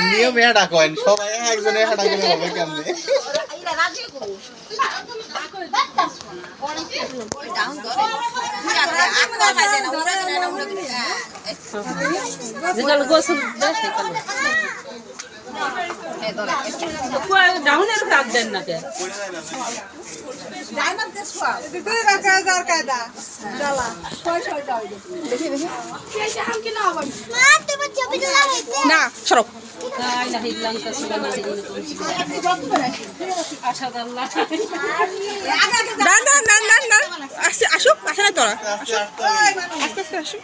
নিয়ম এটা কয়েন সবাই একজনে হাঁটা গেলে হবে কেমনে ডাউনের কাজ দেন না কে না সরব আসুক আসে না তোরা আস্তে আস্তে আসুক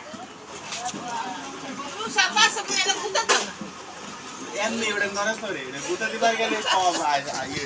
এমনি ওটা নরে করে গুটা দিবার গেলে সব আইয়ে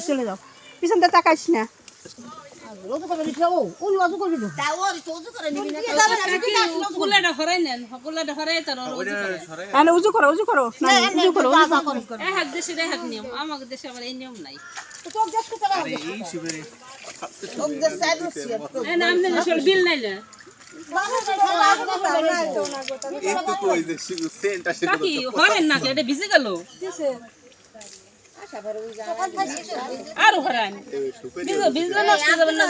চলে যাও পিছন দিয়ে তাকাইস না উজু করো উজু করো উজু করো আমাদের দেশে আবার এই নিয়ম নাই বিল নাই না হরেন না এটা ভিজে গেল আর হরান ভিজলে নষ্ট যাবে না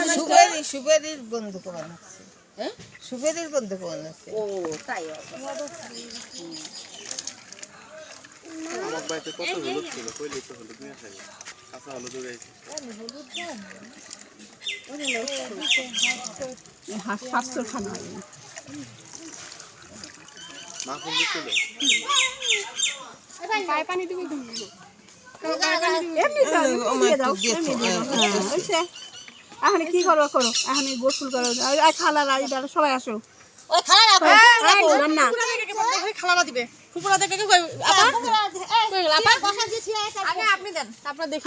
সুবেরির গন্ধ পাওয়া যাচ্ছে সুবেরির গন্ধ পাওয়া যাচ্ছে ও তাই আমার বাড়িতে কত হলুদ ছিল কইলে তো হলুদ নিয়ে আসে কাঁচা হলুদ রয়েছে স্বাস্থ্য খানা মা কোন দিছিল পায়ে পানি দিবি এখন কি করো করো এখন গোসল করো খালা সবাই আসো খালা দিবে আপনি দেন আপনার দেখে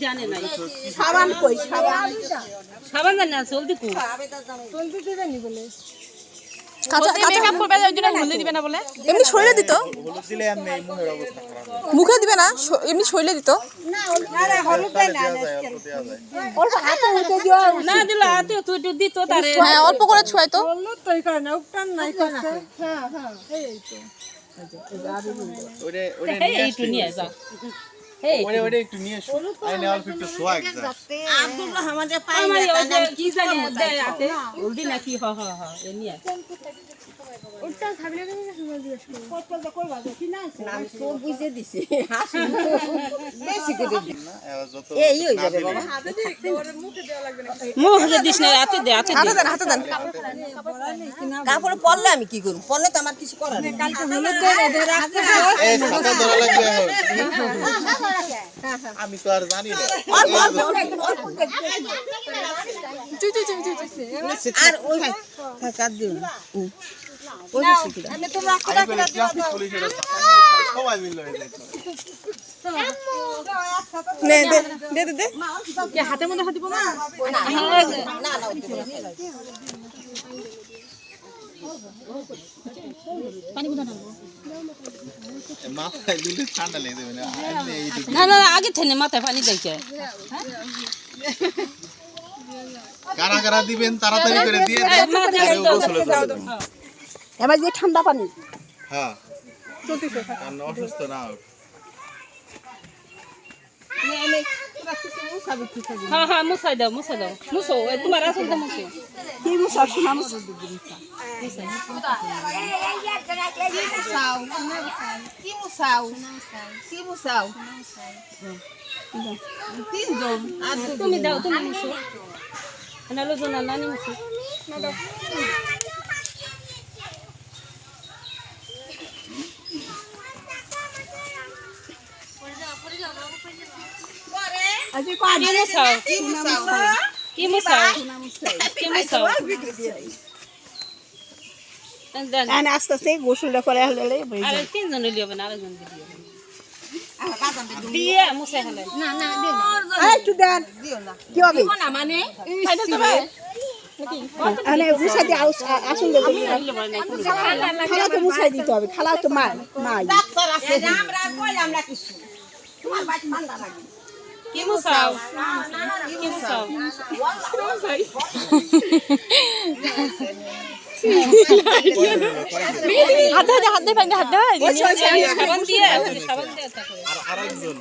জানে নাই সাবান কই সাবান জানে আছে হলদি কই এমনি শরীরে দিত মুখে দিবে না এমনি শরীরে দিত না দিল হাতে তুই দিত তারে অল্প করে ছুঁয়াই তো ওরে একটু নিয়ে এসো আইনে অল্প একটু সোয়াগ যা আব্দুল রহমানের পাই আমার না ওই যে কি জানি দেয় হাতে উল্টি নাকি হ হ হ এ নিয়ে নাম তো বুঝে দিছে বেশি করে দিছে না এবার যত এই হয়ে যাবে বাবা মুখ দিস না হাতে দে হাতে দে হাতে দেন কাপড় পরলে আমি কি করব পরলে তো আমার কিছু করার নেই এই ছাতা ধরা লাগবে এখন আমি তো আর জানি না আর ওই থাকা দিও না ওই শিখি আমি বলে ট্রাফিক পুলিশ এর সবাই মিলে হয়ে যায় নে দে দে দে কে হাতে মধ্যে হাত দিব না না মাথায় দিলে ঠান্ডা লেগে যাবে না আইনে এইটুকু না না না, আগে থেনে মাথায় পানি দেয় কে কারা কারা দিবেন তাড়াতাড়ি করে দিয়ে দেন মাথায় তাহলে দাও, গোসল দাও, করবে। দাও। এবার যে ঠান্ডা পানি হ্যাঁ কারণ অসুস্থ না হোক হ্যাঁ হ্যাঁ মুছাই দাও মুছো এই তোমার আসল তো মুছো কি মুসা শোনা মুসা কি মুসাও তিনজন আর তুমি দাও তুমি মুছো না লো না নানি মুছো আজি কি মুছাও কি মুছাও দেন আনে আস্তে আস্তে গোসলটা করে হলে আর তিনজন লিও না আরেকজন দিও দিয়ে মুছে হলে আরে একটু দেন দিও না কি হবে না মানে আনে মুছা দিয়ে আসুন দে খালা তো মুছাই দিতে হবে খালা তো মাই ডাক্তার আছে আমরা কইলাম না কিছু তোমার বাড়ি ঠান্ডা লাগে কি মুছাও কি মুছাও হাত দে পানি হাত দে সাবান দিয়ে আর আরেকজন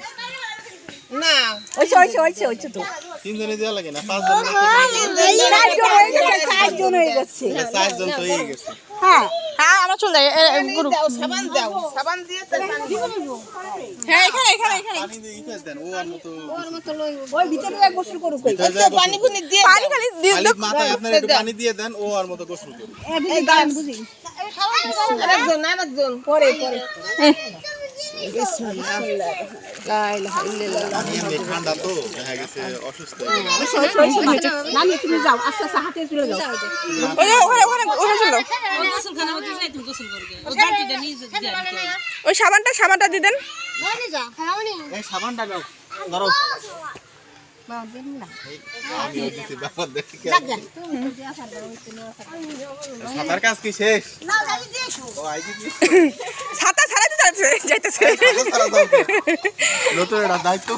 না ওইছে তো তিনজনে দেওয়া লাগে না পাঁচজন চারজন হয়ে গেছে চারজন তো হয়ে গেছে হ্যাঁ হ্যাঁ আমার চলে দাও সাবান দিয়ে তো হ্যাঁ এখানে পানি দিয়ে ইফে দেন ও আর মতো ওই ভিতরে এক গোসল করুক কই ভিতরে যায় পানি পুনি দিয়ে পানি খালি দিয়ে খালি মাথায় আপনার একটু পানি দিয়ে দেন ও আর মতো গোসল করুন বুঝি আরেকজন পরে বিসমিল্লাহ লা ইলাহা ইল্লাল্লাহ আমি এমনি ঠান্ডা তো দেখা গেছে অসুস্থ হয়ে গেছে। নানি তুমি যাও আস্তে আস্তে হাতে তুলে যাও ওখানে চলো গোসল খানা মধ্যে যাই তুমি গোসল করবে ও বাটিটা নিয়ে যাবে ওই সাবানটা দিয়ে দেন এই সাবানটা নাও ধরো আমি ওই দিছি ব্যাপার দেখি সাঁতার কাজ কি শেষ ও আইজি ছাতা ছাড়াইতে যাইতেছে নতুন একটা দায়িত্ব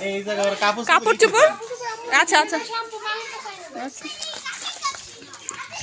এই জায়গায় কাপড় কাপড় চোপড় আচ্ছা